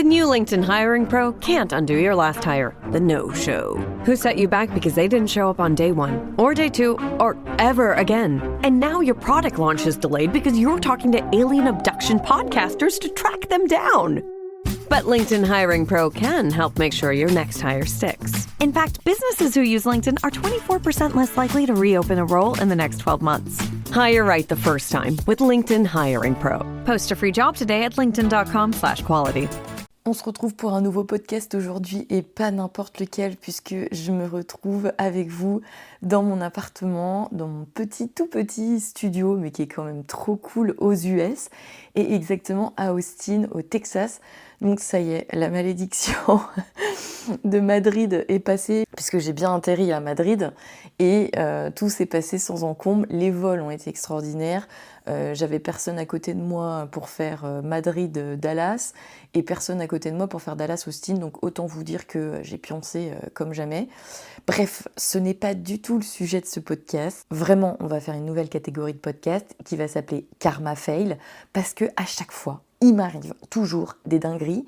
new LinkedIn Hiring Pro can't undo your last hire, the no-show. Who set you back because they didn't show up on day one, or day two, or ever again. And now your product launch is delayed because you're talking to alien abduction podcasters to track them down. But LinkedIn Hiring Pro can help make sure your next hire sticks. In fact, businesses who use LinkedIn are 24% less likely to reopen a role in the next 12 months. Hire right the first time with LinkedIn Hiring Pro. Post a free job today at linkedin.com/quality. On se retrouve pour un nouveau podcast aujourd'hui et pas n'importe lequel puisque je me retrouve avec vous dans mon appartement, dans mon tout petit studio mais qui est quand même trop cool aux US et exactement à Austin au Texas. Donc ça y est, la malédiction de Madrid est passée puisque j'ai bien atterri à Madrid et tout s'est passé sans encombre. Les vols ont été extraordinaires. J'avais personne à côté de moi pour faire Madrid-Dallas et personne à côté de moi pour faire Dallas-Austin, donc autant vous dire que j'ai pioncé comme jamais. Bref, ce n'est pas du tout le sujet de ce podcast. Vraiment, on va faire une nouvelle catégorie de podcast qui va s'appeler Karma Fail, parce que à chaque fois, il m'arrive toujours des dingueries,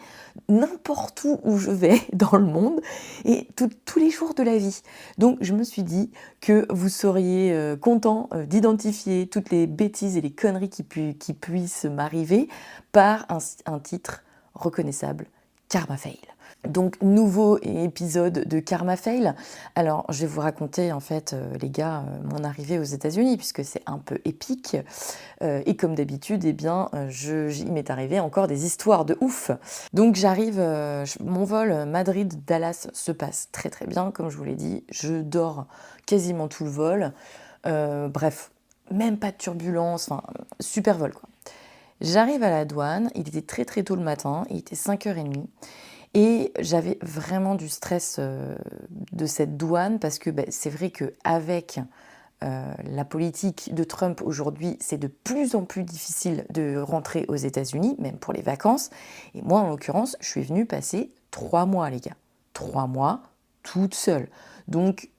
n'importe où je vais dans le monde et tous les jours de la vie. Donc je me suis dit que vous seriez content d'identifier toutes les bêtises et les conneries qui puissent m'arriver par un titre reconnaissable, Karma Fail. Donc nouveau épisode de Karma Fail. Alors je vais vous raconter en fait les gars mon arrivée aux États-Unis puisque c'est un peu épique et comme d'habitude il m'est arrivé encore des histoires de ouf. Donc j'arrive, mon vol Madrid-Dallas se passe très très bien comme je vous l'ai dit, je dors quasiment tout le vol, bref même pas de turbulence, enfin super vol quoi. J'arrive à la douane, il était très très tôt le matin, il était 5h30. Et j'avais vraiment du stress de cette douane parce que c'est vrai qu'avec la politique de Trump aujourd'hui, c'est de plus en plus difficile de rentrer aux États-Unis, même pour les vacances. Et moi, en l'occurrence, je suis venue passer 3 mois, les gars. 3 mois, toute seule. Donc,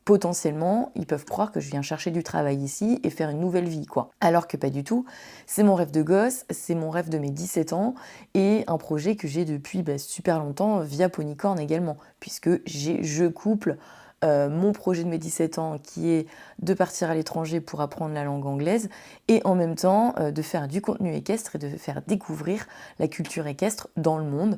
potentiellement, ils peuvent croire que je viens chercher du travail ici et faire une nouvelle vie, quoi. Alors que pas du tout. C'est mon rêve de gosse, c'est mon rêve de mes 17 ans et un projet que j'ai depuis super longtemps via Ponycorn également, puisque je couple mon projet de mes 17 ans qui est de partir à l'étranger pour apprendre la langue anglaise et en même temps de faire du contenu équestre et de faire découvrir la culture équestre dans le monde,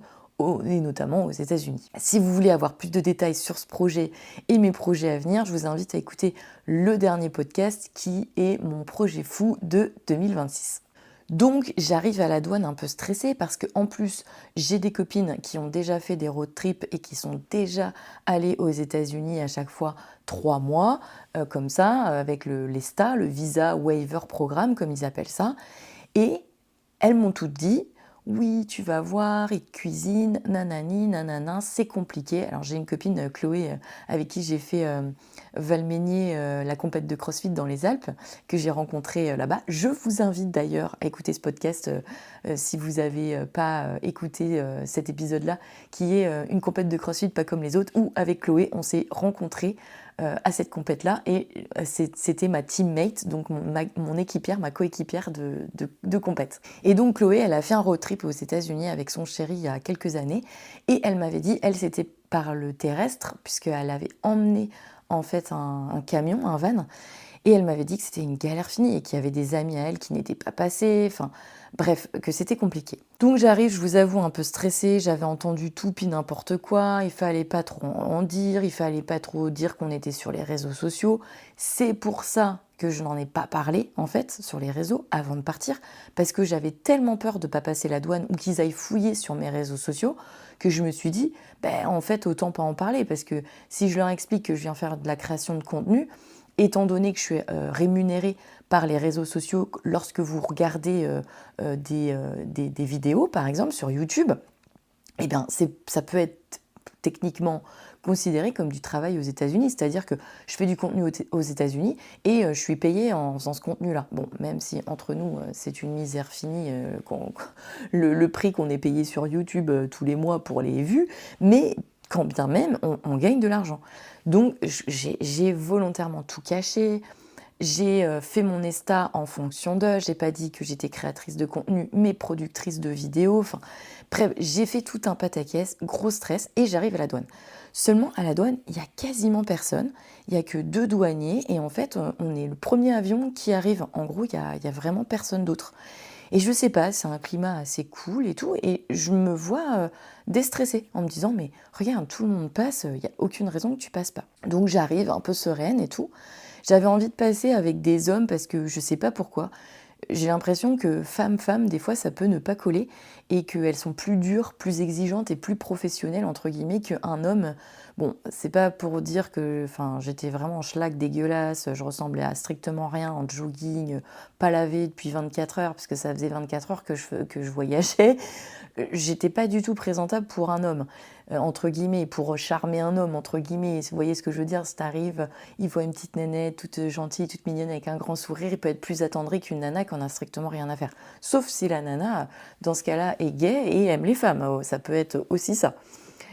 et notamment aux États-Unis. Si vous voulez avoir plus de détails sur ce projet et mes projets à venir, je vous invite à écouter le dernier podcast qui est mon projet fou de 2026. Donc j'arrive à la douane un peu stressée parce qu'en plus j'ai des copines qui ont déjà fait des road trips et qui sont déjà allées aux États-Unis à chaque fois 3 mois, comme ça, avec l'ESTA, le Visa Waiver Programme comme ils appellent ça. Et elles m'ont toutes dit: oui, tu vas voir, ils cuisinent, nanani, nanana, c'est compliqué. Alors j'ai une copine, Chloé, avec qui j'ai fait Valménier, la compète de CrossFit dans les Alpes, que j'ai rencontrée là-bas. Je vous invite d'ailleurs à écouter ce podcast si vous n'avez pas écouté cet épisode-là, qui est une compète de CrossFit pas comme les autres, où avec Chloé, on s'est rencontrés à cette compète-là et c'était ma teammate, donc mon équipière, ma coéquipière de compète. Et donc Chloé, elle a fait un road trip aux États-Unis avec son chéri il y a quelques années et elle m'avait dit, elle c'était par le terrestre puisqu'elle avait emmené en fait un camion, un van, et elle m'avait dit que c'était une galère finie et qu'il y avait des amis à elle qui n'étaient pas passés, enfin bref, que c'était compliqué. Donc j'arrive, je vous avoue, un peu stressée, j'avais entendu tout puis n'importe quoi, il fallait pas trop en dire, il fallait pas trop dire qu'on était sur les réseaux sociaux. C'est pour ça que je n'en ai pas parlé, en fait, sur les réseaux avant de partir, parce que j'avais tellement peur de pas passer la douane ou qu'ils aillent fouiller sur mes réseaux sociaux que je me suis dit, en fait, autant pas en parler, parce que si je leur explique que je viens faire de la création de contenu, étant donné que je suis rémunérée par les réseaux sociaux lorsque vous regardez des vidéos, par exemple, sur YouTube, eh bien, ça peut être techniquement considéré comme du travail aux États-Unis, c'est-à-dire que je fais du contenu aux États-Unis et je suis payée en faisant ce contenu-là. Bon, même si entre nous, c'est une misère finie, le prix qu'on est payé sur YouTube tous les mois pour les vues, mais quand bien même, on gagne de l'argent. Donc, j'ai volontairement tout caché. J'ai fait mon Insta en fonction d'eux. J'ai pas dit que j'étais créatrice de contenu, mais productrice de vidéos. Enfin, bref, j'ai fait tout un pataquès, gros stress, et j'arrive à la douane. Seulement, à la douane, il y a quasiment personne. Il y a que 2 douaniers, et en fait, on est le premier avion qui arrive. En gros, il y a vraiment personne d'autre. Et je sais pas, c'est un climat assez cool et tout, et je me vois déstressée en me disant, mais regarde, tout le monde passe, il n'y a aucune raison que tu passes pas. Donc j'arrive un peu sereine et tout. J'avais envie de passer avec des hommes parce que je sais pas pourquoi. J'ai l'impression que femme, des fois, ça peut ne pas coller et qu'elles sont plus dures, plus exigeantes et plus professionnelles, entre guillemets, qu'un homme. Bon, c'est pas pour dire que j'étais vraiment schlag dégueulasse, je ressemblais à strictement rien en jogging, pas lavé depuis 24 heures, parce que ça faisait 24 heures que je voyageais. J'étais pas du tout présentable pour un homme, entre guillemets, pour charmer un homme, entre guillemets. Vous voyez ce que je veux dire? Si t'arrives, il voit une petite nénette toute gentille, toute mignonne, avec un grand sourire, il peut être plus attendri qu'une nana qui en a strictement rien à faire. Sauf si la nana, dans ce cas-là, est gay et aime les femmes. Oh, ça peut être aussi ça.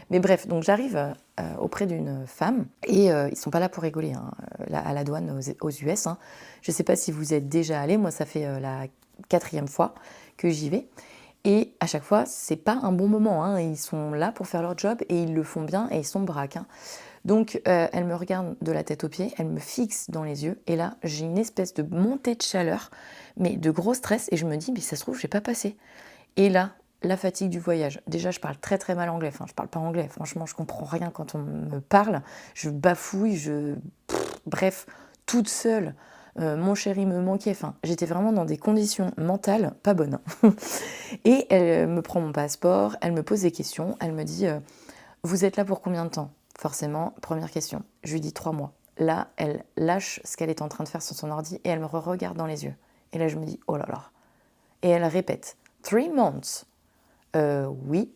Mais bref, donc j'arrive auprès d'une femme, et ils sont pas là pour rigoler, hein, à la douane aux US. Hein. Je sais pas si vous êtes déjà allés, moi ça fait la 4e fois que j'y vais. Et à chaque fois, c'est pas un bon moment. Hein. Ils sont là pour faire leur job et ils le font bien et ils sont braques. Hein. Donc, elle me regarde de la tête aux pieds, elle me fixe dans les yeux. Et là, j'ai une espèce de montée de chaleur, mais de gros stress. Et je me dis, mais ça se trouve, je vais pas passer. Et là, la fatigue du voyage. Déjà, je parle très très mal anglais. Enfin, je parle pas anglais. Franchement, je comprends rien quand on me parle. Je bafouille, bref, toute seule. Mon chéri me manquait. Enfin, j'étais vraiment dans des conditions mentales pas bonnes. Et elle me prend mon passeport, elle me pose des questions. Elle me dit, vous êtes là pour combien de temps? Forcément, première question. Je lui dis 3 mois. Là, elle lâche ce qu'elle est en train de faire sur son ordi et elle me regarde dans les yeux. Et là, je me dis, oh là là. Et elle répète, 3 months. Oui.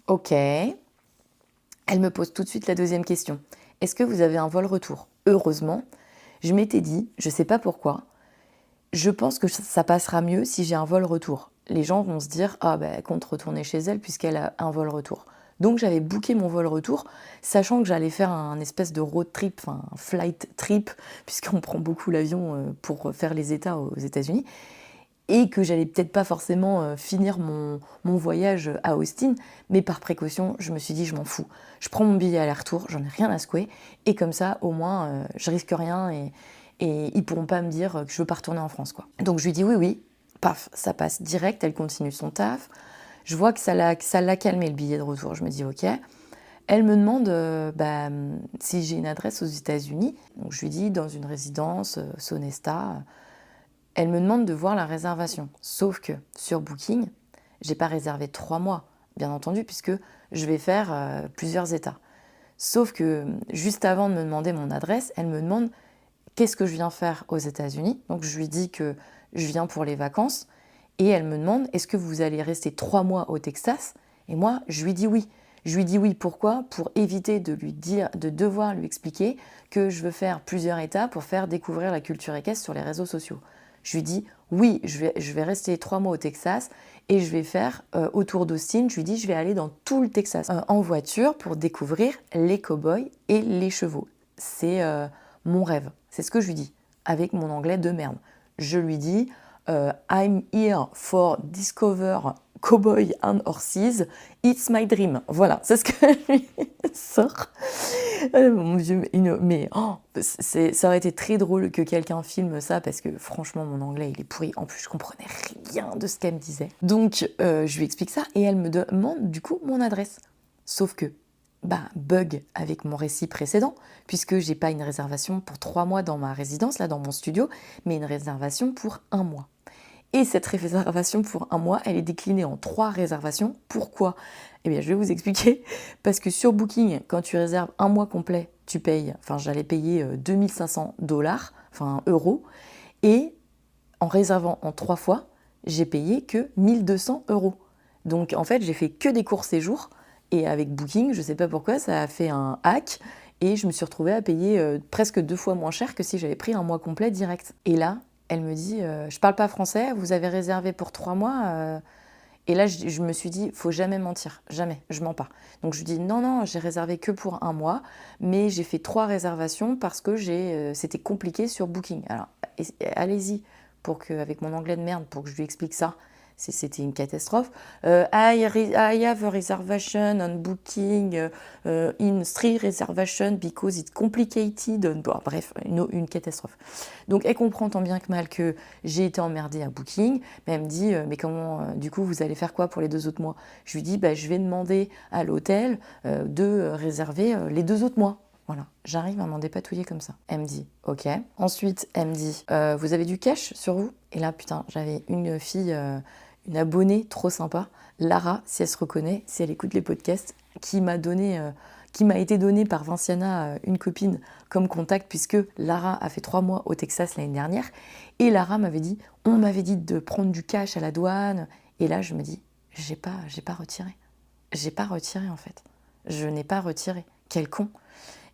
Ok. Elle me pose tout de suite la deuxième question. Est-ce que vous avez un vol retour? Heureusement, je m'étais dit, je sais pas pourquoi, je pense que ça passera mieux si j'ai un vol retour. Les gens vont se dire, ah ben, elle compte retourner chez elle puisqu'elle a un vol retour. Donc j'avais booké mon vol retour, sachant que j'allais faire un espèce de road trip, enfin un flight trip, puisqu'on prend beaucoup l'avion pour faire les États aux États-Unis, et que j'allais peut-être pas forcément finir mon voyage à Austin, mais par précaution, je me suis dit, je m'en fous. Je prends mon billet aller-retour, j'en ai rien à secouer, et comme ça, au moins, je risque rien, et ils pourront pas me dire que je veux pas retourner en France, quoi. Donc je lui dis oui, paf, ça passe direct, elle continue son taf. Je vois que ça l'a calmé le billet de retour, je me dis ok. Elle me demande si j'ai une adresse aux États-Unis. Donc je lui dis dans une résidence, Sonesta. Elle me demande de voir la réservation. Sauf que sur Booking, j'ai pas réservé 3 mois, bien entendu, puisque je vais faire plusieurs États. Sauf que juste avant de me demander mon adresse, elle me demande qu'est-ce que je viens faire aux États-Unis. Donc je lui dis que je viens pour les vacances. Et elle me demande, est-ce que vous allez rester 3 mois au Texas? Et moi, je lui dis oui. Je lui dis oui, pourquoi? Pour éviter de devoir lui expliquer que je veux faire plusieurs États pour faire découvrir la culture équestre sur les réseaux sociaux. Je lui dis oui, je vais rester 3 mois au Texas et je vais faire autour d'Austin. Je lui dis je vais aller dans tout le Texas en voiture pour découvrir les cow-boys et les chevaux. C'est mon rêve. C'est ce que je lui dis avec mon anglais de merde. Je lui dis I'm here for discover cowboy and horses. It's my dream. Voilà, c'est ce que je lui sors. Mon Dieu, ça aurait été très drôle que quelqu'un filme ça parce que franchement, mon anglais, il est pourri. En plus, je comprenais rien de ce qu'elle me disait. Donc, je lui explique ça et elle me demande du coup mon adresse. Sauf que, bug avec mon récit précédent, puisque j'ai pas une réservation pour 3 mois dans ma résidence, là, dans mon studio, mais une réservation pour 1 mois. Et cette réservation pour 1 mois, elle est déclinée en 3 réservations. Pourquoi? Eh bien, je vais vous expliquer. Parce que sur Booking, quand tu réserves 1 mois complet, tu payes, j'allais payer $2500, euros. Et en réservant en 3 fois, j'ai payé que 1200 euros. Donc, en fait, j'ai fait que des courts séjours. Et avec Booking, je ne sais pas pourquoi, ça a fait un hack. Et je me suis retrouvée à payer presque 2 fois moins cher que si j'avais pris 1 mois complet direct. Et là, elle me dit, je parle pas français, vous avez réservé pour 3 mois Et là, je me suis dit, faut jamais mentir, jamais, je mens pas. Donc je lui dis, non, j'ai réservé que pour 1 mois, mais j'ai fait 3 réservations parce que c'était compliqué sur Booking. Alors, allez-y, avec mon anglais de merde, pour que je lui explique ça. C'était une catastrophe. I have a reservation on Booking in 3 reservations because it's complicated. Bon, bref, une catastrophe. Donc elle comprend tant bien que mal que j'ai été emmerdée à Booking, mais elle me dit mais comment du coup vous allez faire quoi pour les 2 autres mois? Je lui dis je vais demander à l'hôtel de réserver les 2 autres mois. Voilà, j'arrive à m'en dépatouiller comme ça. Elle me dit ok. Ensuite elle me dit vous avez du cash sur vous? Et là putain, j'avais une fille, une abonnée trop sympa, Lara, si elle se reconnaît, si elle écoute les podcasts, qui m'a été donnée par Vinciana, une copine, comme contact, puisque Lara a fait 3 mois au Texas l'année dernière. Et Lara m'avait dit, on m'avait dit de prendre du cash à la douane. Et là, je me dis, j'ai pas retiré. J'ai pas retiré, en fait. Je n'ai pas retiré. Quel con.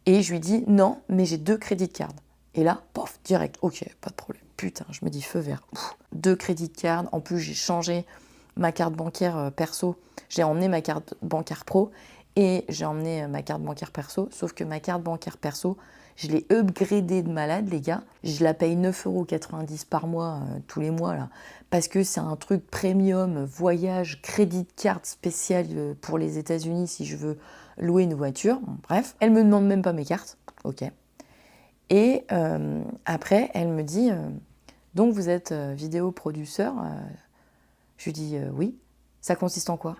Et je lui dis, non, mais j'ai 2 crédits de carte. Et là, pof, direct, ok, pas de problème. Putain, je me dis feu vert. 2 crédits de carte. En plus, j'ai changé ma carte bancaire perso. J'ai emmené ma carte bancaire pro et j'ai emmené ma carte bancaire perso. Sauf que ma carte bancaire perso, je l'ai upgradée de malade, les gars. Je la paye 9,90 € par mois, tous les mois, là. Parce que c'est un truc premium, voyage, crédit de carte spécial pour les États-Unis si je veux louer une voiture. Bon, bref, elle me demande même pas mes cartes. Ok. Et après, elle me dit donc vous êtes vidéoproducteur? Je lui dis oui. Ça consiste en quoi?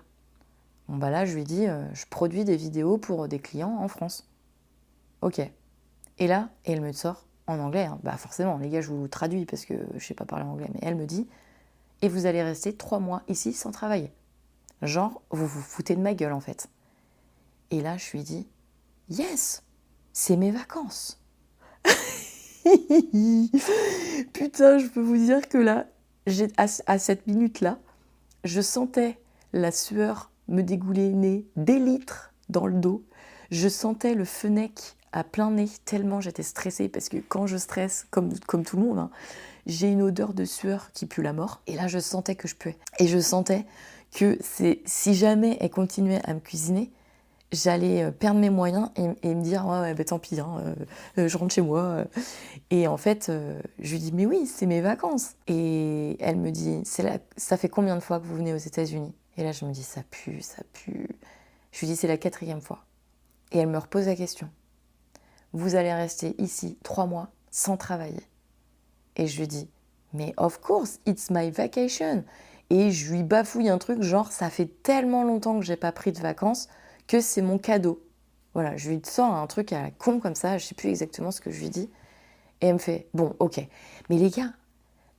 Bon là, je lui dis je produis des vidéos pour des clients en France. Ok. Et là, elle me sort en anglais. Hein. Forcément, les gars, je vous traduis parce que je sais pas parler anglais. Mais elle me dit et vous allez rester 3 mois ici sans travailler. Genre, vous vous foutez de ma gueule en fait. Et là, je lui dis yes, c'est mes vacances. Putain, je peux vous dire que là, à cette minute-là, je sentais la sueur me dégouliner des litres dans le dos. Je sentais le fenech à plein nez tellement j'étais stressée parce que quand je stresse, comme tout le monde, hein, j'ai une odeur de sueur qui pue la mort. Et là, je sentais que je puais. Et je sentais que si jamais elle continuait à me cuisiner, j'allais perdre mes moyens et me dire ouais tant pis, hein, je rentre chez moi. Et en fait, je lui dis mais oui, c'est mes vacances. Et elle me dit ça fait combien de fois que vous venez aux États-Unis? Et là je me dis ça pue. Je lui dis c'est la 4e fois. Et elle me repose la question. Vous allez rester ici 3 mois sans travailler? Et je lui dis mais of course, it's my vacation. Et je lui bafouille un truc genre ça fait tellement longtemps que j'ai pas pris de vacances que c'est mon cadeau. Voilà, je lui sors un truc à la con comme ça, je sais plus exactement ce que je lui dis. Et elle me fait, bon, ok. Mais les gars,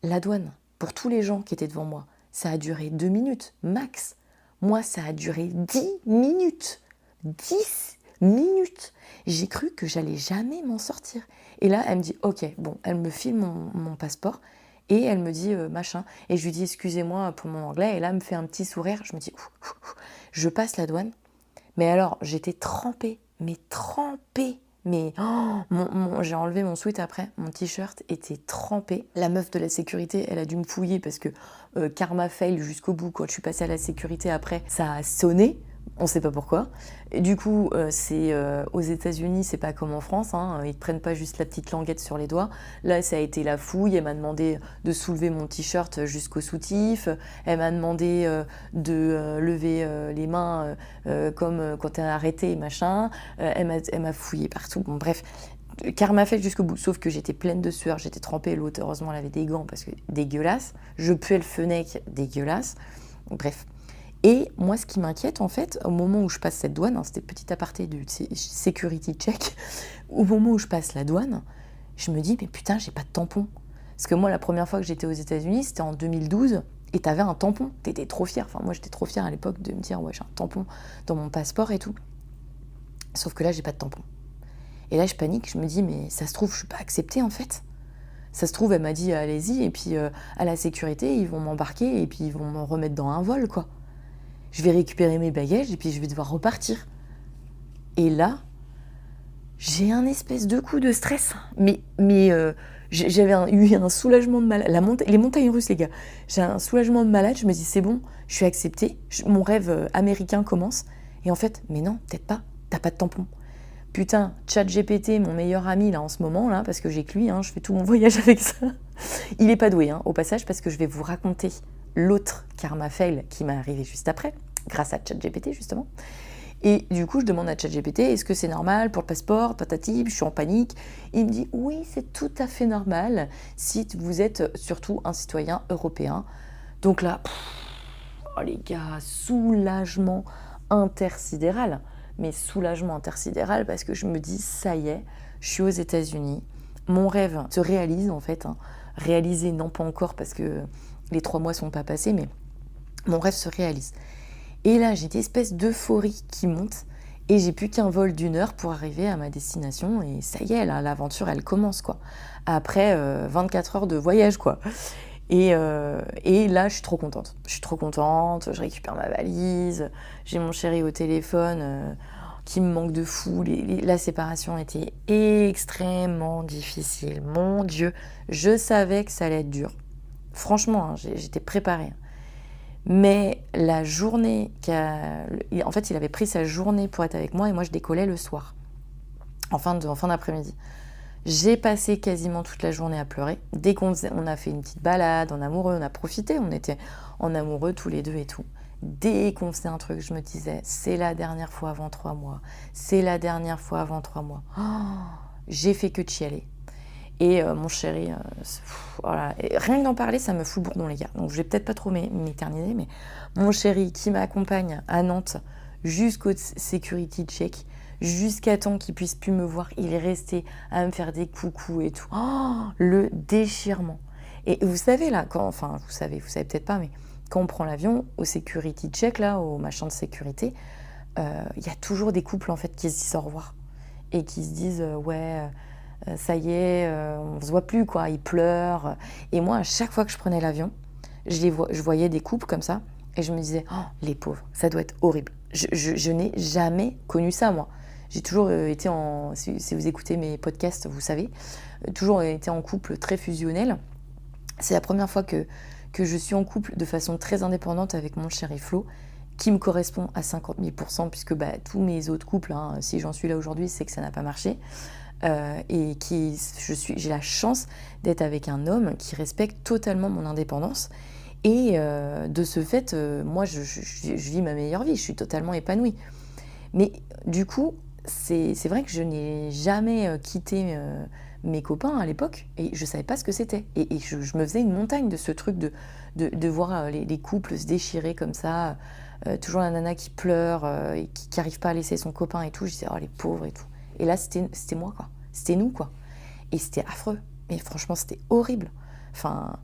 la douane, pour tous les gens qui étaient devant moi, ça a duré 2 minutes, max. Moi, ça a duré 10 minutes. 10 minutes. J'ai cru que j'allais jamais m'en sortir. Et là, elle me dit, ok, bon, elle me file mon passeport. Et elle me dit machin. Et je lui dis, excusez-moi pour mon anglais. Et là, elle me fait un petit sourire. Je me dis, je passe la douane. Mais alors, j'étais trempée, mais j'ai enlevé mon sweat après, mon t-shirt était trempé. La meuf de la sécurité, elle a dû me fouiller parce que karma fail jusqu'au bout. Quand je suis passée à la sécurité après, ça a sonné. On ne sait pas pourquoi. Et du coup, aux États-Unis, c'est pas comme en France. Hein, ils ne prennent pas juste la petite languette sur les doigts. Là, ça a été la fouille. Elle m'a demandé de soulever mon t-shirt jusqu'au soutif. Elle m'a demandé de lever les mains comme quand elle a arrêté, machin. Elle m'a fouillé partout. Bon, bref. Karma fait jusqu'au bout, sauf que j'étais pleine de sueur, j'étais trempée. L'autre, heureusement, elle avait des gants parce que dégueulasse. Je puais le fenech, dégueulasse. Bref. Et moi, ce qui m'inquiète, en fait, au moment où je passe cette douane, hein, c'était petit aparté du security check, au moment où je passe la douane, je me dis, mais putain, j'ai pas de tampon. Parce que moi, la première fois que j'étais aux États-Unis, c'était en 2012, et t'avais un tampon. T'étais trop fière. Enfin, moi, j'étais trop fière à l'époque de me dire, ouais, j'ai un tampon dans mon passeport et tout. Sauf que là, j'ai pas de tampon. Et là, je panique, je me dis, mais ça se trouve, je suis pas acceptée, en fait. Ça se trouve, elle m'a dit, allez-y, et puis à la sécurité, ils vont m'embarquer, et puis ils vont me remettre dans un vol, quoi. Je vais récupérer mes bagages et puis je vais devoir repartir. Et là, j'ai un espèce de coup de stress. J'avais eu un soulagement de malade. Les montagnes russes, les gars. J'ai un soulagement de malade. Je me dis, c'est bon, je suis acceptée. Mon rêve américain commence. Et en fait, mais non, peut-être pas. T'as pas de tampon. Putain, ChatGPT, mon meilleur ami là en ce moment, là, parce que j'ai que lui, je fais tout mon voyage avec ça. Il est pas doué, au passage, parce que je vais vous raconter l'autre karma fail qui m'est arrivé juste après, grâce à ChatGPT justement. Et du coup, je demande à ChatGPT, est-ce que c'est normal pour le passeport, patati, je suis en panique. Il me dit, oui, c'est tout à fait normal si vous êtes surtout un citoyen européen. Donc là, oh les gars, soulagement intersidéral. Mais soulagement intersidéral parce que je me dis, ça y est, je suis aux États-Unis. Mon rêve se réalise en fait. Réalisé, non pas encore parce que les 3 mois ne sont pas passés, mais mon rêve se réalise. Et là, j'ai une espèce d'euphorie qui monte et j'ai plus qu'un vol d'1 heure pour arriver à ma destination et ça y est, là, l'aventure, elle commence, quoi. Après 24 heures de voyage, quoi. Et là, je suis trop contente. Je récupère ma valise, j'ai mon chéri au téléphone qui me manque de fou. La séparation était extrêmement difficile. Mon Dieu, je savais que ça allait être dur. Franchement, j'étais préparée. Mais la journée, en fait, il avait pris sa journée pour être avec moi et moi, je décollais le soir, en fin d'après-midi. J'ai passé quasiment toute la journée à pleurer. Dès qu'on a fait une petite balade en amoureux, on a profité, on était en amoureux tous les deux et tout. Dès qu'on faisait un truc, je me disais, c'est la dernière fois avant 3 mois. C'est la dernière fois avant 3 mois. Oh, j'ai fait que de chialer. Et mon chéri, voilà. Et rien que d'en parler, ça me fout le bourdon, les gars. Donc je vais peut-être pas trop m'éterniser, mais mon chéri qui m'accompagne à Nantes jusqu'au security check, jusqu'à temps qu'il puisse plus me voir, il est resté à me faire des coucous et tout. Oh, le déchirement. Et vous savez là, vous savez peut-être pas, mais quand on prend l'avion, au security check là, au machin de sécurité, il y a toujours des couples en fait qui se disent au revoir et qui se disent ça y est, on se voit plus quoi, ils pleurent. Et moi, à chaque fois que je prenais l'avion, je voyais des couples comme ça et je me disais, oh, les pauvres, ça doit être horrible. Je n'ai jamais connu ça, moi. J'ai toujours été si vous écoutez mes podcasts, vous savez, toujours été en couple très fusionnel. C'est la première fois que je suis en couple de façon très indépendante avec mon chéri Flo, qui me correspond à 50 000 %, puisque tous mes autres couples, si j'en suis là aujourd'hui, c'est que ça n'a pas marché. Et j'ai la chance d'être avec un homme qui respecte totalement mon indépendance. Et de ce fait, moi, je vis ma meilleure vie, je suis totalement épanouie. Mais du coup, c'est vrai que je n'ai jamais quitté mes copains à l'époque et je ne savais pas ce que c'était. Et je me faisais une montagne de ce truc de voir les couples se déchirer comme ça, toujours la nana qui pleure et qui n'arrive pas à laisser son copain et tout. Je disais, oh les pauvres et tout. Et là, c'était moi, quoi. C'était nous, quoi. Et c'était affreux. Mais franchement, c'était horrible. Enfin,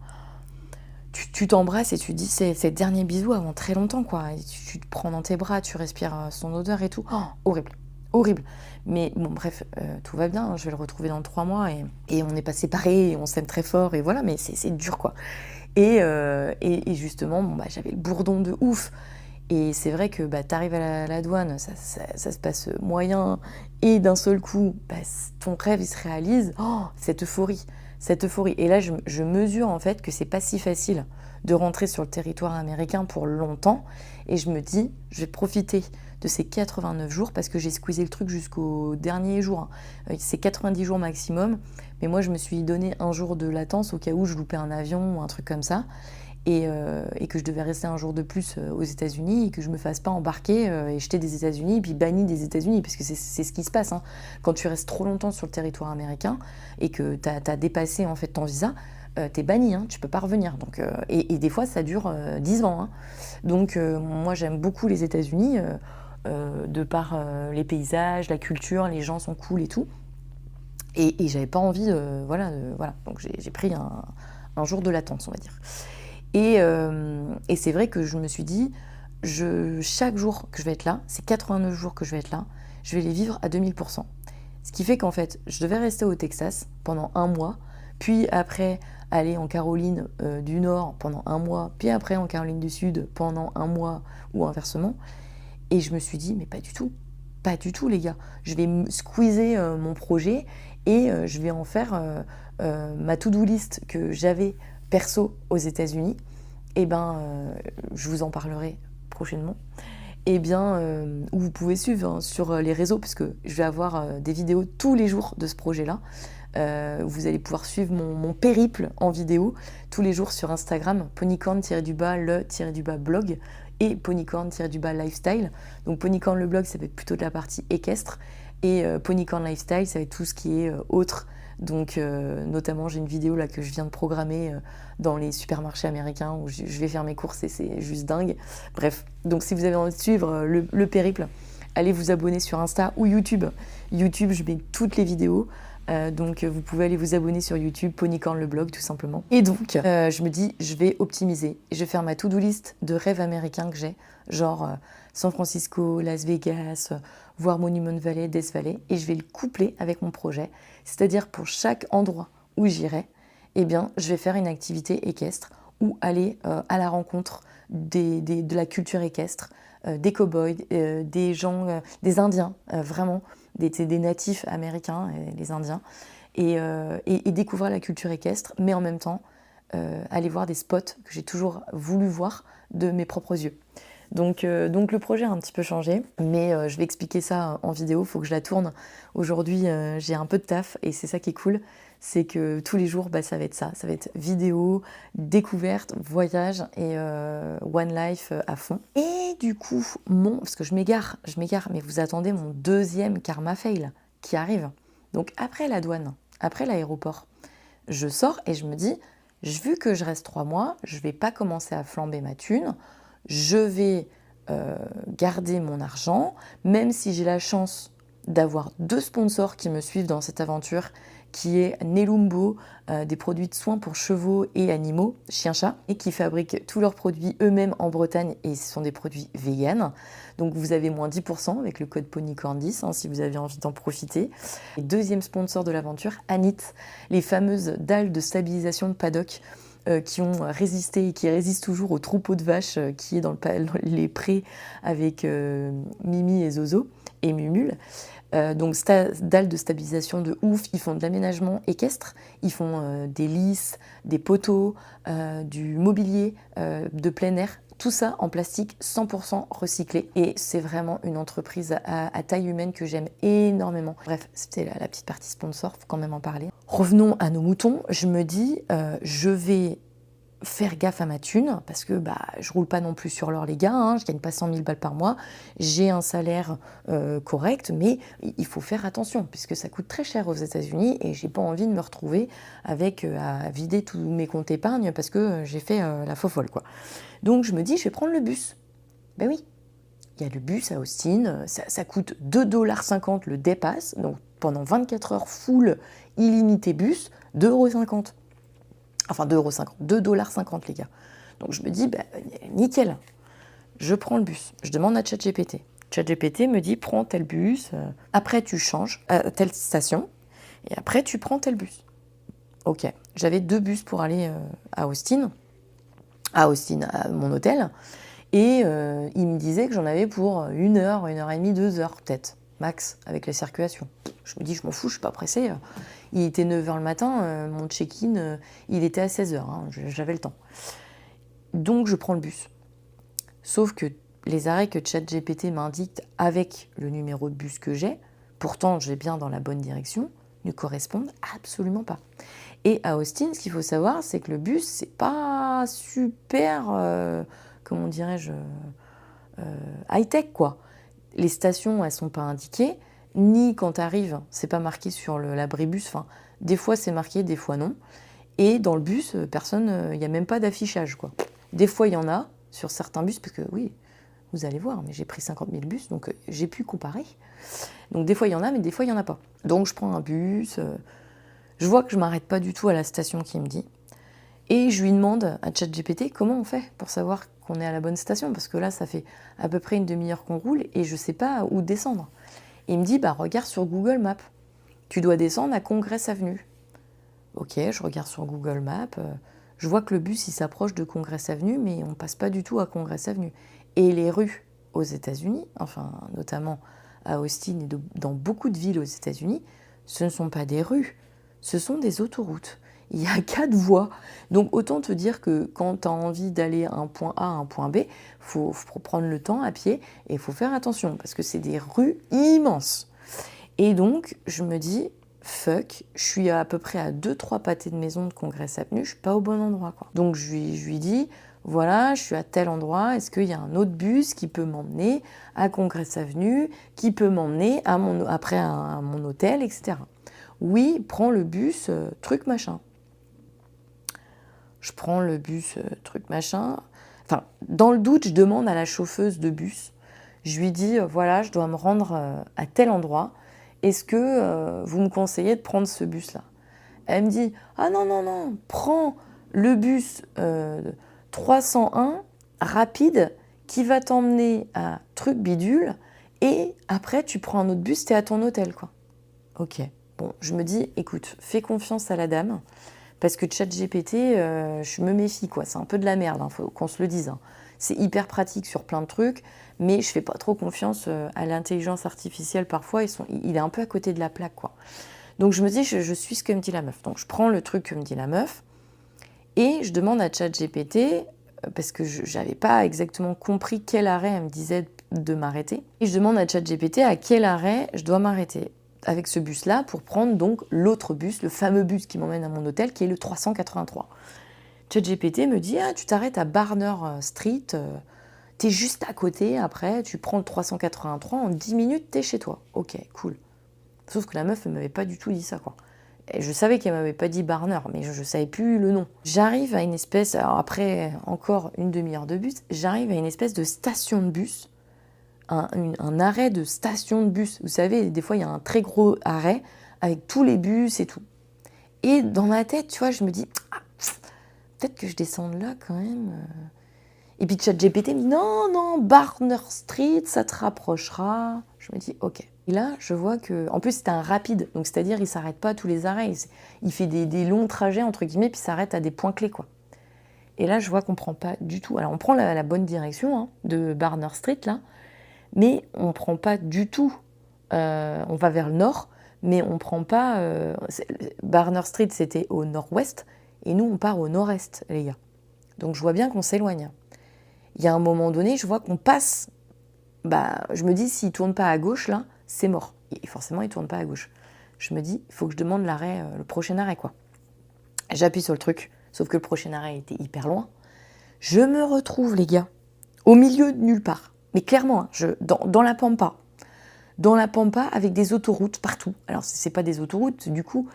tu t'embrasses et tu dis c'est le dernier bisou avant très longtemps, quoi. Et tu te prends dans tes bras, tu respires son odeur et tout. Oh, horrible. Horrible. Mais bon, bref, tout va bien. Je vais le retrouver dans 3 mois et on n'est pas séparés et on s'aime très fort. Et voilà, mais c'est dur, quoi. Et justement, j'avais le bourdon de ouf. Et c'est vrai que t'arrives à la douane, ça se passe moyen, et d'un seul coup, ton rêve il se réalise. Oh, cette euphorie. Et là, je mesure en fait que c'est pas si facile de rentrer sur le territoire américain pour longtemps. Et je me dis, je vais profiter de ces 89 jours parce que j'ai squeezé le truc jusqu'au dernier jour. C'est 90 jours maximum, mais moi je me suis donné un jour de latence au cas où je loupais un avion ou un truc comme ça. Et que je devais rester un jour de plus aux États-Unis et que je me fasse pas embarquer et jeter des États-Unis et puis banni des États-Unis, parce que c'est ce qui se passe. Quand tu restes trop longtemps sur le territoire américain et que tu as dépassé en fait ton visa, t'es banni, tu peux pas revenir. Donc, et des fois ça dure 10 ans. Donc moi j'aime beaucoup les États-Unis de par les paysages, la culture, les gens sont cool et tout. Et j'avais pas envie voilà. Donc j'ai pris un jour de latence, on va dire. Et c'est vrai que je me suis dit, chaque jour que je vais être là, ces 89 jours que je vais être là, je vais les vivre à 2000 %. Ce qui fait qu'en fait, je devais rester au Texas pendant 1 mois, puis après aller en Caroline du Nord pendant 1 mois, puis après en Caroline du Sud pendant 1 mois ou inversement. Et je me suis dit, mais pas du tout. Pas du tout, les gars. Je vais squeezer mon projet et je vais en faire ma to-do list que j'avais perso aux États-Unis. Et je vous en parlerai prochainement. Où vous pouvez suivre sur les réseaux, parce que je vais avoir des vidéos tous les jours de ce projet-là. Vous allez pouvoir suivre mon périple en vidéo tous les jours sur Instagram, ponycorn-le-blog et ponycorn-lifestyle. Donc ponycorn le blog, ça va être plutôt de la partie équestre, et ponycorn lifestyle, ça va être tout ce qui est autre. Donc notamment, j'ai une vidéo là que je viens de programmer dans les supermarchés américains où je vais faire mes courses et c'est juste dingue. Bref, donc si vous avez envie de suivre le périple, allez vous abonner sur Insta ou YouTube. YouTube, je mets toutes les vidéos. Donc vous pouvez aller vous abonner sur YouTube, Ponycorn le blog tout simplement. Et donc je me dis, je vais optimiser. Je vais faire ma to-do list de rêves américains que j'ai, genre San Francisco, Las Vegas, voire Monument Valley, Death Valley, et je vais le coupler avec mon projet. C'est-à-dire pour chaque endroit où j'irai, je vais faire une activité équestre ou aller à la rencontre de la culture équestre, des cow-boys, des gens, des Indiens, vraiment, des natifs américains, les Indiens, et découvrir la culture équestre, mais en même temps, aller voir des spots que j'ai toujours voulu voir de mes propres yeux. Donc le projet a un petit peu changé, mais je vais expliquer ça en vidéo, il faut que je la tourne. Aujourd'hui, j'ai un peu de taf et c'est ça qui est cool, c'est que tous les jours, ça va être ça. Ça va être vidéo, découverte, voyage et one life à fond. Et du coup, parce que je m'égare, mais vous attendez mon deuxième karma fail qui arrive. Donc après la douane, après l'aéroport, je sors et je me dis, vu que je reste 3 mois, je vais pas commencer à flamber ma thune. Je vais garder mon argent, même si j'ai la chance d'avoir 2 sponsors qui me suivent dans cette aventure, qui est Nelumbo, des produits de soins pour chevaux et animaux, chiens-chats, et qui fabriquent tous leurs produits eux-mêmes en Bretagne, et ce sont des produits véganes. Donc vous avez moins 10% avec le code Ponycorn10 si vous avez envie d'en profiter. Et deuxième sponsor de l'aventure, Anit, les fameuses dalles de stabilisation de paddock, qui ont résisté et qui résistent toujours au troupeau de vaches qui est dans les prés avec Mimi et Zozo et Mumule. Donc dalle de stabilisation de ouf, ils font de l'aménagement équestre, ils font des lisses, des poteaux, du mobilier de plein air, tout ça en plastique 100% recyclé, et c'est vraiment une entreprise à taille humaine que j'aime énormément. Bref, c'était la petite partie sponsor, faut quand même en parler. Revenons à nos moutons, je me dis, je vais faire gaffe à ma thune, parce que je roule pas non plus sur l'or les gars, je gagne pas 100 000 balles par mois, j'ai un salaire correct, mais il faut faire attention, puisque ça coûte très cher aux États-Unis, et j'ai pas envie de me retrouver avec à vider tous mes comptes épargne parce que j'ai fait la fofolle, quoi. Donc je me dis, je vais prendre le bus. Ben oui, il y a le bus à Austin, ça coûte 2,50 $ le dépasse, donc pendant 24 heures full illimité bus, 2,50 €. Enfin 2,50 €, 2,50 $ les gars. Donc je me dis, nickel, je prends le bus. Je demande à ChatGPT. ChatGPT me dit, prends tel bus, après tu changes à telle station, et après tu prends tel bus. Ok, j'avais 2 bus pour aller à Austin, à mon hôtel, et il me disait que j'en avais pour 1 heure, 1 heure et demie, 2 heures peut-être, max, avec la circulation. Je me dis, je m'en fous, je suis pas pressée. Il était 9 h le matin, mon check-in, il était à 16 h, j'avais le temps. Donc je prends le bus. Sauf que les arrêts que ChatGPT m'indique avec le numéro de bus que j'ai, pourtant je vais bien dans la bonne direction, ne correspondent absolument pas. Et à Austin, ce qu'il faut savoir, c'est que le bus, c'est pas super, comment dirais-je, high-tech, quoi. Les stations, elles sont pas indiquées, ni quand tu arrives, c'est pas marqué sur l'abribus, enfin, des fois c'est marqué, des fois non. Et dans le bus, personne, il n'y a même pas d'affichage, quoi. Des fois, il y en a sur certains bus, parce que oui, vous allez voir, mais j'ai pris 50 000 bus, donc j'ai pu comparer. Donc des fois, il y en a, mais des fois, il n'y en a pas. Donc je prends un bus, je vois que je ne m'arrête pas du tout à la station qu'il me dit, et je lui demande à ChatGPT comment on fait pour savoir qu'on est à la bonne station, parce que là, ça fait à peu près une demi-heure qu'on roule, et je ne sais pas où descendre. Et il me dit, regarde sur Google Maps, tu dois descendre à Congress Avenue. Ok, je regarde sur Google Maps, je vois que le bus il s'approche de Congress Avenue, mais on passe pas du tout à Congress Avenue. Et les rues aux États-Unis, enfin notamment à Austin et dans beaucoup de villes aux États-Unis, ce ne sont pas des rues, ce sont des autoroutes. Il y a 4 voies. Donc autant te dire que quand tu as envie d'aller à un point A à un point B, il faut prendre le temps à pied et il faut faire attention parce que c'est des rues immenses. Et donc je me dis, fuck, je suis à peu près à 2-3 pâtés de maison de Congress Avenue, je suis pas au bon endroit, quoi. Donc je lui dis, voilà, je suis à tel endroit, est-ce qu'il y a un autre bus qui peut m'emmener à Congress Avenue, qui peut m'emmener après à mon hôtel, etc. Oui, prends le bus, truc machin. Je prends le bus, truc machin. Enfin, dans le doute, je demande à la chauffeuse de bus. Je lui dis, voilà, je dois me rendre à tel endroit. Est-ce que vous me conseillez de prendre ce bus-là? Elle me dit, ah non, non, non, prends le bus 301 rapide qui va t'emmener à truc bidule et après tu prends un autre bus, t'es à ton hôtel, quoi. Ok, bon, je me dis, écoute, fais confiance à la dame. Parce que ChatGPT, je me méfie, quoi. C'est un peu de la merde, faut qu'on se le dise. C'est hyper pratique sur plein de trucs, mais je fais pas trop confiance à l'intelligence artificielle parfois. Il est un peu à côté de la plaque, quoi. Donc je me dis, je suis ce que me dit la meuf. Donc je prends le truc que me dit la meuf et je demande à ChatGPT, parce que je n'avais pas exactement compris quel arrêt elle me disait de m'arrêter. Et je demande à ChatGPT à quel arrêt je dois m'arrêter avec ce bus-là pour prendre donc l'autre bus, le fameux bus qui m'emmène à mon hôtel, qui est le 383. ChatGPT me dit, ah, tu t'arrêtes à Barner Street, t'es juste à côté, après tu prends le 383, en 10 minutes t'es chez toi. Ok, cool. Sauf que la meuf ne m'avait pas du tout dit ça, quoi. Et je savais qu'elle m'avait pas dit Barner, mais je ne savais plus le nom. J'arrive à une espèce, alors après encore une demi-heure de bus, j'arrive à une espèce de station de bus, un arrêt de station de bus. Vous savez, des fois, il y a un très gros arrêt avec tous les bus et tout. Et dans ma tête, tu vois, je me dis, ah, peut-être que je descende là quand même. Et puis ChatGPT me dit, non, non, Barner Street, ça te rapprochera. Je me dis, ok. Et là, je vois que, en plus, c'était un rapide, donc c'est-à-dire, il ne s'arrête pas à tous les arrêts. Il fait des longs trajets, entre guillemets, puis s'arrête à des points clés, quoi. Et là, je vois qu'on ne prend pas du tout. Alors, on prend la bonne direction de Barner Street, là, mais on ne prend pas du tout. On va vers le nord, mais on ne prend pas. Barner Street, c'était au nord-ouest, et nous, on part au nord-est, les gars. Donc, je vois bien qu'on s'éloigne. Il y a un moment donné, je vois qu'on passe. Je me dis, s'il ne tourne pas à gauche, là, c'est mort. Et forcément, il ne tourne pas à gauche. Je me dis, il faut que je demande l'arrêt, le prochain arrêt, quoi. J'appuie sur le truc, sauf que le prochain arrêt était hyper loin. Je me retrouve, les gars, au milieu de nulle part. Mais clairement, dans la pampa. Dans la pampa, avec des autoroutes partout. Alors, ce n'est pas des autoroutes, du coup,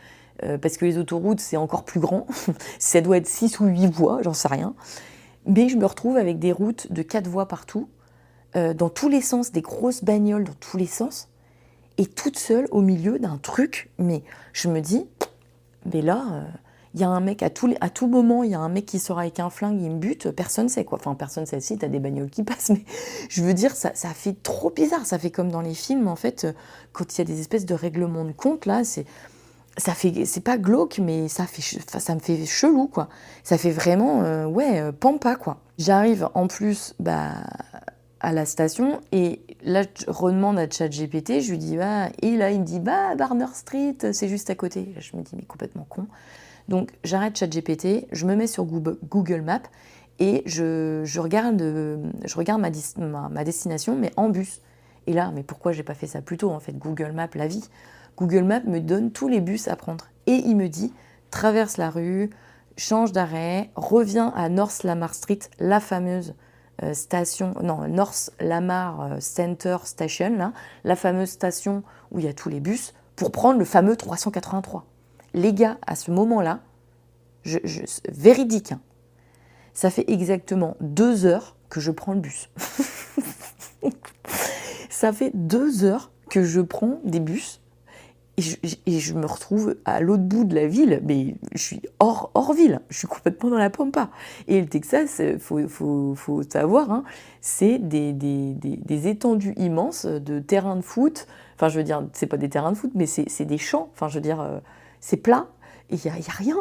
parce que les autoroutes, c'est encore plus grand. Ça doit être 6 ou 8 voies, j'en sais rien. Mais je me retrouve avec des routes de 4 voies partout, dans tous les sens, des grosses bagnoles dans tous les sens, et toute seule au milieu d'un truc. Mais je me dis, mais là, il y a un mec, à tout moment, il y a un mec qui sort avec un flingue, il me bute, personne sait, quoi. Enfin, personne sait, si, t'as des bagnoles qui passent, mais je veux dire, ça fait trop bizarre. Ça fait comme dans les films, en fait, quand il y a des espèces de règlements de compte, là, c'est pas glauque, mais ça me fait chelou, quoi. Ça fait vraiment, pampa, quoi. J'arrive en plus, à la station, et là, je redemande à ChatGPT, je lui dis, et là, il me dit, Barner Street, c'est juste à côté. Là, je me dis, mais complètement con. Donc, j'arrête ChatGPT, je me mets sur Google Maps, et je regarde ma destination, mais en bus. Et là, mais pourquoi j'ai pas fait ça plus tôt, en fait? Google Maps, la vie. Google Maps me donne tous les bus à prendre. Et il me dit, traverse la rue, change d'arrêt, reviens à North Lamar Street, la fameuse North Lamar Center Station, là, la fameuse station où il y a tous les bus, pour prendre le fameux 383. Les gars, à ce moment-là, véridique, ça fait exactement 2 heures que je prends le bus. Ça fait 2 heures que je prends des bus. Et je me retrouve à l'autre bout de la ville, mais je suis hors ville, je suis complètement dans la pampa. Et le Texas, faut savoir, c'est des étendues immenses de terrains de foot. Enfin, je veux dire, c'est pas des terrains de foot, mais c'est des champs. Enfin, je veux dire, c'est plat, et il y a rien.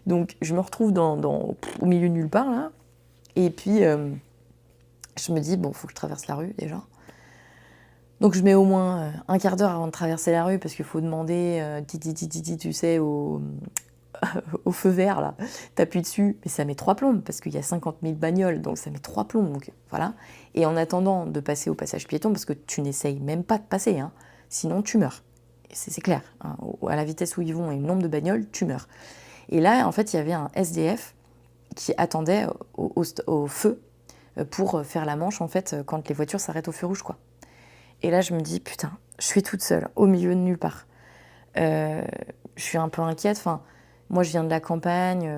Donc, je me retrouve au milieu de nulle part, là. Et puis, je me dis, bon, faut que je traverse la rue, déjà. Donc je mets au moins un quart d'heure avant de traverser la rue parce qu'il faut demander, tu sais, au feu vert, là. T'appuies dessus, mais ça met 3 plombes parce qu'il y a 50 000 bagnoles, donc ça met 3 plombes. Donc voilà. Et en attendant de passer au passage piéton, parce que tu n'essayes même pas de passer, hein, sinon tu meurs. C'est clair. Hein, à la vitesse où ils vont et le nombre de bagnoles, tu meurs. Et là, en fait, il y avait un SDF qui attendait au feu pour faire la manche, en fait, quand les voitures s'arrêtent au feu rouge, quoi. Et là, je me dis, putain, je suis toute seule, au milieu de nulle part. Je suis un peu inquiète. Enfin, moi, je viens de la campagne.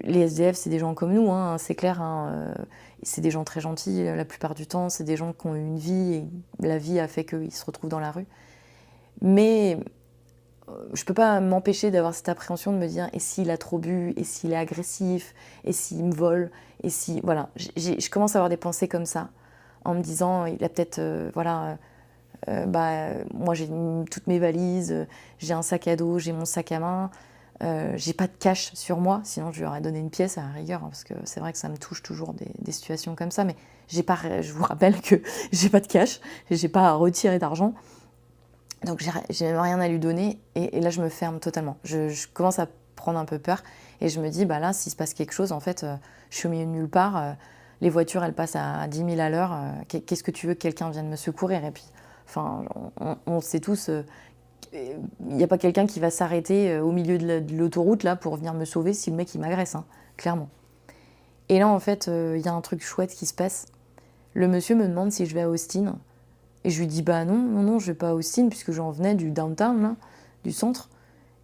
Les SDF, c'est des gens comme nous, hein, c'est clair. Hein, c'est des gens très gentils la plupart du temps. C'est des gens qui ont eu une vie et la vie a fait qu'ils se retrouvent dans la rue. Mais je peux pas m'empêcher d'avoir cette appréhension de me dire et s'il a trop bu, et s'il est agressif, et s'il me vole, et si voilà, je commence à avoir des pensées comme ça en me disant il a peut-être moi j'ai toutes mes valises, j'ai un sac à dos, j'ai mon sac à main, j'ai pas de cash sur moi, sinon je lui aurais donné une pièce à la rigueur, hein, parce que c'est vrai que ça me touche toujours des situations comme ça, mais je vous rappelle que j'ai pas de cash, j'ai pas à retirer d'argent. Donc j'ai même rien à lui donner et là je me ferme totalement. Je commence à prendre un peu peur et je me dis là s'il se passe quelque chose en fait je suis au milieu de nulle part, les voitures elles passent à 10 000 à l'heure, qu'est-ce que tu veux que quelqu'un vienne me secourir et puis enfin on sait tous il n'y a pas quelqu'un qui va s'arrêter au milieu de l'autoroute là pour venir me sauver si le mec il m'agresse, hein, clairement. Et là en fait y a un truc chouette qui se passe. Le monsieur me demande si je vais à Austin. Et je lui dis non, je vais pas à Austin puisque j'en venais du downtown, là, du centre.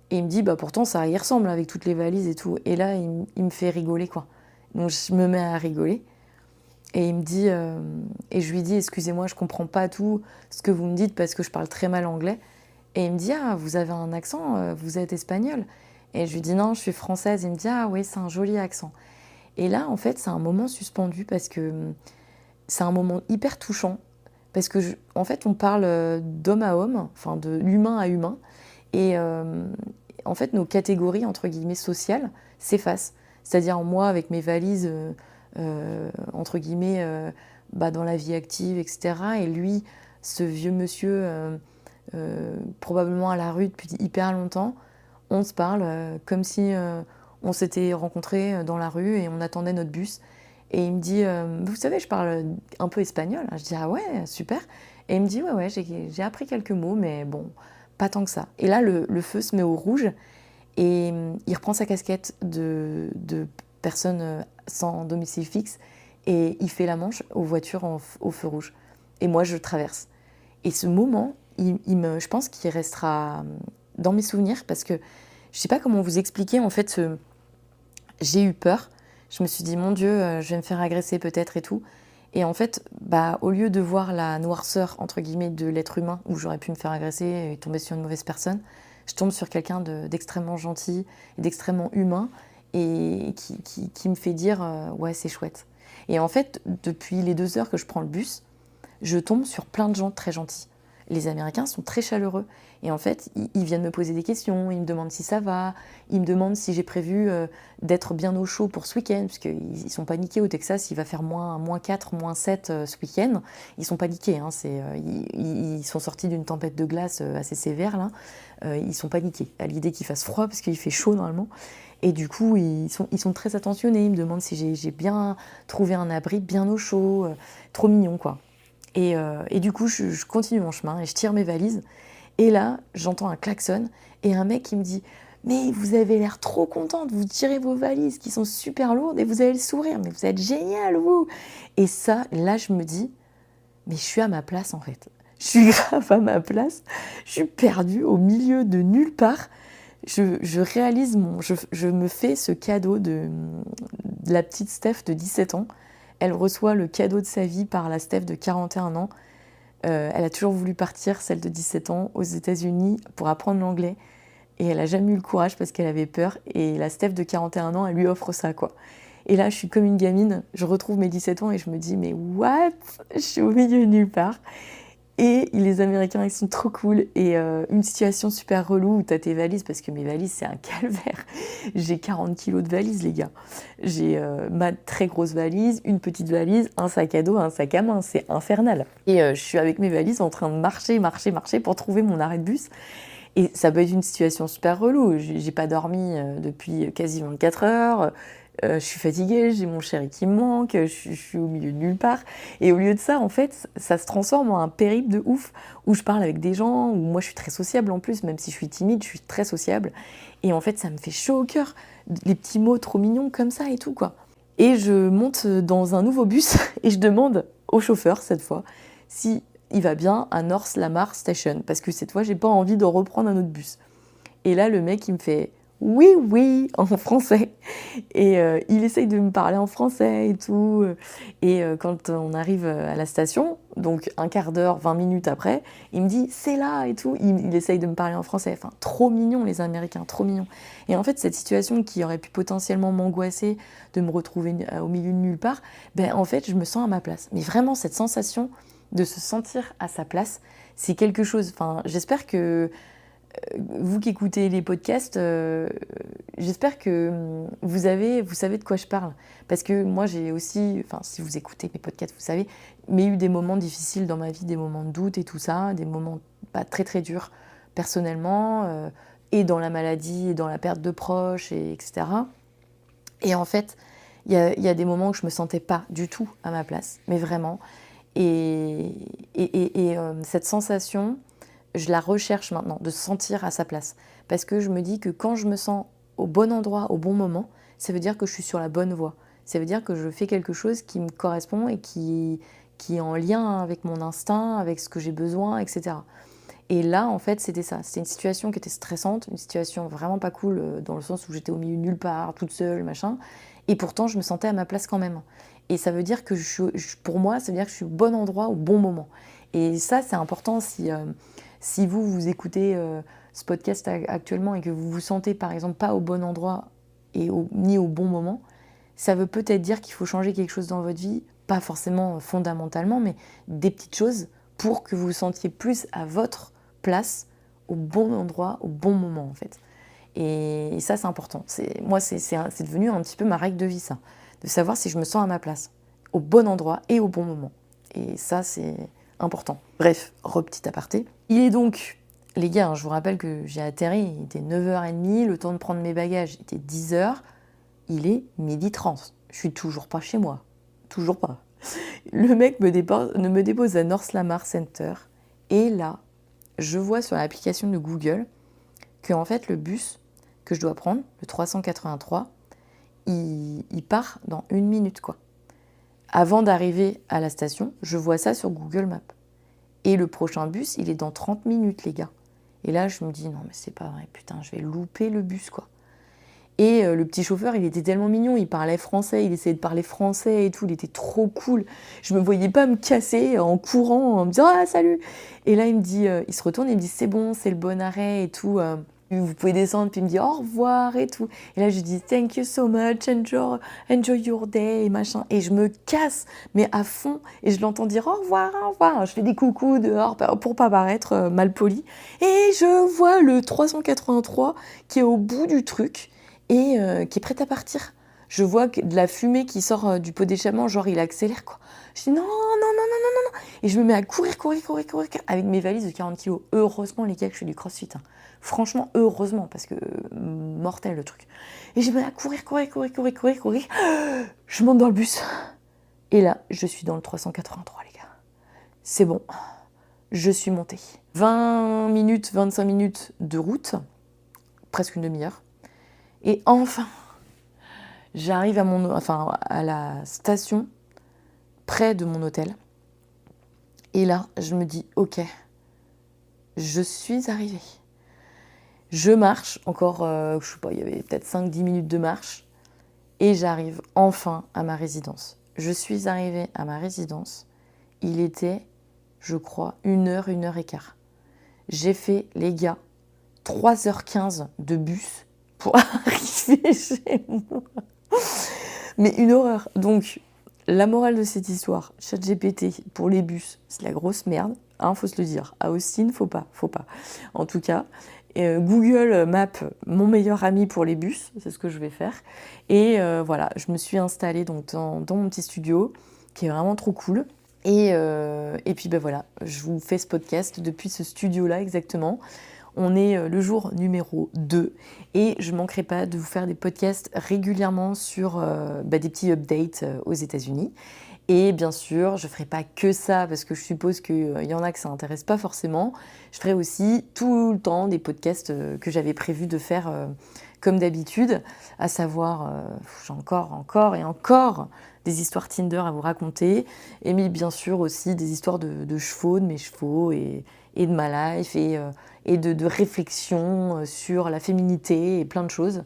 Et il me dit pourtant ça y ressemble avec toutes les valises et tout. Et là il me fait rigoler quoi. Donc je me mets à rigoler et il me dit et je lui dis excusez-moi je comprends pas tout ce que vous me dites parce que je parle très mal anglais. Et il me dit vous avez un accent, vous êtes espagnol. Et je lui dis non je suis française. Il me dit oui c'est un joli accent. Et là en fait c'est un moment suspendu parce que c'est un moment hyper touchant. Parce que, en fait, on parle d'homme à homme, enfin de l'humain à humain, et en fait, nos catégories, entre guillemets, sociales, s'effacent. C'est-à-dire, moi, avec mes valises, entre guillemets, dans la vie active, etc., et lui, ce vieux monsieur, probablement à la rue depuis hyper longtemps, on se parle comme si on s'était rencontrés dans la rue et on attendait notre bus. Et il me dit, vous savez, je parle un peu espagnol. Je dis, ah ouais, super. Et il me dit, ouais, j'ai appris quelques mots, mais bon, pas tant que ça. Et là, le feu se met au rouge et il reprend sa casquette de personne sans domicile fixe et il fait la manche aux voitures au feu rouge. Et moi, je traverse. Et ce moment, je pense qu'il restera dans mes souvenirs parce que je sais pas comment vous expliquer, en fait, j'ai eu peur. Je me suis dit, mon Dieu, je vais me faire agresser peut-être et tout. Et en fait, au lieu de voir la noirceur, entre guillemets, de l'être humain, où j'aurais pu me faire agresser et tomber sur une mauvaise personne, je tombe sur quelqu'un d'extrêmement gentil et d'extrêmement humain et qui me fait dire, ouais, c'est chouette. Et en fait, depuis les 2 heures que je prends le bus, je tombe sur plein de gens très gentils. Les Américains sont très chaleureux. Et en fait, ils viennent me poser des questions, ils me demandent si ça va, ils me demandent si j'ai prévu d'être bien au chaud pour ce week-end, parce qu'ils sont paniqués au Texas, il va faire -4, -7 ce week-end. Ils sont paniqués, hein, ils sont sortis d'une tempête de glace assez sévère, là. Ils sont paniqués à l'idée qu'il fasse froid, parce qu'il fait chaud normalement. Et du coup, ils sont très attentionnés, ils me demandent si j'ai bien trouvé un abri bien au chaud, trop mignon, quoi. Et du coup, je continue mon chemin et je tire mes valises. Et là, j'entends un klaxon et un mec qui me dit « Mais vous avez l'air trop contente, vous tirez vos valises qui sont super lourdes et vous avez le sourire, mais vous êtes génial, vous !» Et ça, là, je me dis « Mais je suis à ma place, en fait. Je suis grave à ma place. Je suis perdue au milieu de nulle part. Je réalise je me fais ce cadeau de la petite Steph de 17 ans. Elle reçoit le cadeau de sa vie par la Steph de 41 ans. Elle a toujours voulu partir, celle de 17 ans, aux États-Unis pour apprendre l'anglais. Et elle n'a jamais eu le courage parce qu'elle avait peur. Et la Steph de 41 ans, elle lui offre ça, quoi. Et là, je suis comme une gamine. Je retrouve mes 17 ans et je me dis, mais what ? Je suis au milieu de nulle part. Et les Américains, ils sont trop cool. Et une situation super relou où t'as tes valises, parce que mes valises, c'est un calvaire. J'ai 40 kilos de valises, les gars. J'ai ma très grosse valise, une petite valise, un sac à dos, un sac à main. C'est infernal. Et je suis avec mes valises en train de marcher pour trouver mon arrêt de bus. Et ça peut être une situation super relou. J'ai pas dormi depuis quasi 24 heures. Je suis fatiguée, j'ai mon chéri qui me manque, je suis au milieu de nulle part. Et au lieu de ça, en fait, ça se transforme en un périple de ouf où je parle avec des gens, où moi je suis très sociable en plus, même si je suis timide, je suis très sociable. Et en fait, ça me fait chaud au cœur, les petits mots trop mignons comme ça et tout, quoi. Et je monte dans un nouveau bus et je demande au chauffeur, cette fois, si il va bien à North Lamar Station, parce que cette fois, j'ai pas envie de reprendre un autre bus. Et là, le mec, il me fait « oui, oui » en français. Et il essaye de me parler en français et tout. Et quand on arrive à la station, donc un quart d'heure, 20 minutes après, il me dit « c'est là » et tout. Il essaye de me parler en français. Enfin, trop mignon, les Américains, trop mignon. Et en fait, cette situation qui aurait pu potentiellement m'angoisser de me retrouver au milieu de nulle part, ben en fait, je me sens à ma place. Mais vraiment, cette sensation de se sentir à sa place, c'est quelque chose. Enfin, j'espère que vous qui écoutez les podcasts, j'espère que vous savez de quoi je parle. Parce que moi, j'ai aussi, enfin, si vous écoutez mes podcasts, vous savez, mais eu des moments difficiles dans ma vie, des moments de doute et tout ça, des moments pas très très durs personnellement, et dans la maladie, et dans la perte de proches, etc. Et en fait, il y a des moments où je me sentais pas du tout à ma place, mais vraiment. Et cette sensation, je la recherche maintenant, de se sentir à sa place. Parce que je me dis que quand je me sens au bon endroit, au bon moment, ça veut dire que je suis sur la bonne voie. Ça veut dire que je fais quelque chose qui me correspond et qui est en lien avec mon instinct, avec ce que j'ai besoin, etc. Et là, en fait, c'était ça. C'était une situation qui était stressante, une situation vraiment pas cool, dans le sens où j'étais au milieu de nulle part, toute seule, machin. Et pourtant, je me sentais à ma place quand même. Et ça veut dire que pour moi, ça veut dire que je suis au bon endroit, au bon moment. Et ça, c'est important si vous écoutez ce podcast actuellement et que vous vous sentez, par exemple, pas au bon endroit ni au bon moment, ça veut peut-être dire qu'il faut changer quelque chose dans votre vie, pas forcément fondamentalement, mais des petites choses pour que vous vous sentiez plus à votre place, au bon endroit, au bon moment, en fait. Et ça, c'est important. Moi, c'est devenu un petit peu ma règle de vie, ça. De savoir si je me sens à ma place, au bon endroit et au bon moment. Et ça, c'est important. Bref, petit aparté. Il est donc, les gars, je vous rappelle que j'ai atterri, il était 9h30, le temps de prendre mes bagages était 10h, il est 12h30. Je suis toujours pas chez moi. Toujours pas. Le mec me dépose à North Lamar Center, et là, je vois sur l'application de Google que en fait, le bus que je dois prendre, le 383, il part dans 1 minute, quoi. Avant d'arriver à la station, je vois ça sur Google Maps. Et le prochain bus, il est dans 30 minutes, les gars. Et là, je me dis, non, mais c'est pas vrai, putain, je vais louper le bus, quoi. Et le petit chauffeur, il était tellement mignon, il parlait français, il essayait de parler français et tout, il était trop cool. Je me voyais pas me casser en courant, en me disant « Ah, salut !» Et là, il me dit, il se retourne et il me dit « C'est bon, c'est le bon arrêt et tout. Vous pouvez descendre. » Puis il me dit « Au revoir » et tout. Et là, je dis « Thank you so much, enjoy your day » et machin. Et je me casse, mais à fond. Et je l'entends dire « Au revoir, au revoir ». Je fais des coucous dehors pour pas paraître mal poli. Et je vois le 383 qui est au bout du truc et qui est prêt à partir. Je vois de la fumée qui sort du pot d'échappement, genre il accélère, quoi. Je dis non. Et je me mets à courir avec mes valises de 40 kilos. Heureusement, les gars, que je fais du crossfit. Hein. Franchement, heureusement, parce que mortel le truc. Et je me mets à courir. Je monte dans le bus. Et là, je suis dans le 383, les gars. C'est bon. Je suis montée. 20 minutes, 25 minutes de route. Presque une demi-heure. Et enfin, j'arrive à la station près de mon hôtel. Et là, je me dis, ok, je suis arrivée. Je marche, encore, je sais pas, il y avait peut-être 5-10 minutes de marche. Et j'arrive enfin à ma résidence. Je suis arrivée à ma résidence. Il était, je crois, 1h, 1h15. J'ai fait, les gars, 3h15 de bus pour arriver chez moi. Mais une horreur. Donc, la morale de cette histoire, ChatGPT pour les bus, c'est la grosse merde. hein, faut se le dire. À Austin, faut pas. En tout cas, Google Maps, mon meilleur ami pour les bus, c'est ce que je vais faire. Et voilà, je me suis installée donc dans mon petit studio, qui est vraiment trop cool. Et puis ben voilà, je vous fais ce podcast depuis ce studio-là exactement. On est le jour numéro 2 et je ne manquerai pas de vous faire des podcasts régulièrement sur des petits updates aux États-Unis. Et bien sûr, je ne ferai pas que ça parce que je suppose qu'il y en a que ça n'intéresse pas forcément. Je ferai aussi tout le temps des podcasts que j'avais prévu de faire comme d'habitude, à savoir, j'ai encore et encore des histoires Tinder à vous raconter, et mais bien sûr aussi des histoires de chevaux, de mes chevaux et de ma life et de réflexion sur la féminité et plein de choses.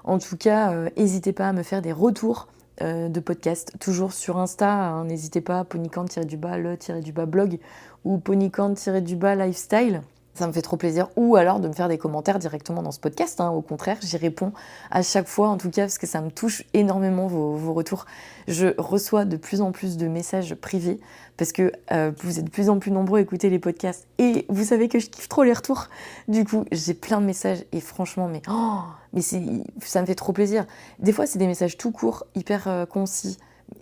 En tout cas, n'hésitez pas à me faire des retours de podcast, toujours sur Insta, hein, n'hésitez pas, ponycorn-le-blog ou ponycorn-lifestyle. Ça me fait trop plaisir. Ou alors de me faire des commentaires directement dans ce podcast. Hein. Au contraire, j'y réponds à chaque fois, en tout cas, parce que ça me touche énormément vos retours. Je reçois de plus en plus de messages privés parce que vous êtes de plus en plus nombreux à écouter les podcasts. Et vous savez que je kiffe trop les retours. Du coup, j'ai plein de messages et franchement, mais ça me fait trop plaisir. Des fois, c'est des messages tout courts, hyper concis,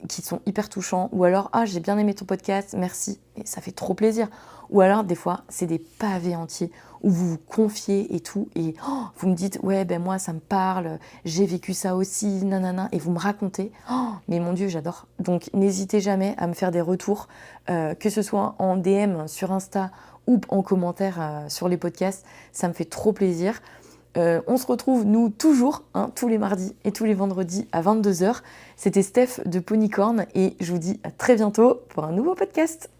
qui sont hyper touchants, ou alors « Ah, j'ai bien aimé ton podcast, merci », et ça fait trop plaisir. Ou alors, des fois, c'est des pavés entiers, où vous vous confiez et tout, et vous me dites « Ouais, ben moi, ça me parle, j'ai vécu ça aussi, nanana », et vous me racontez. Mais mon Dieu, j'adore. Donc, n'hésitez jamais à me faire des retours, que ce soit en DM sur Insta ou en commentaire sur les podcasts, ça me fait trop plaisir. On se retrouve, nous, toujours, hein, tous les mardis et tous les vendredis à 22h. C'était Steph de Ponycorn et je vous dis à très bientôt pour un nouveau podcast.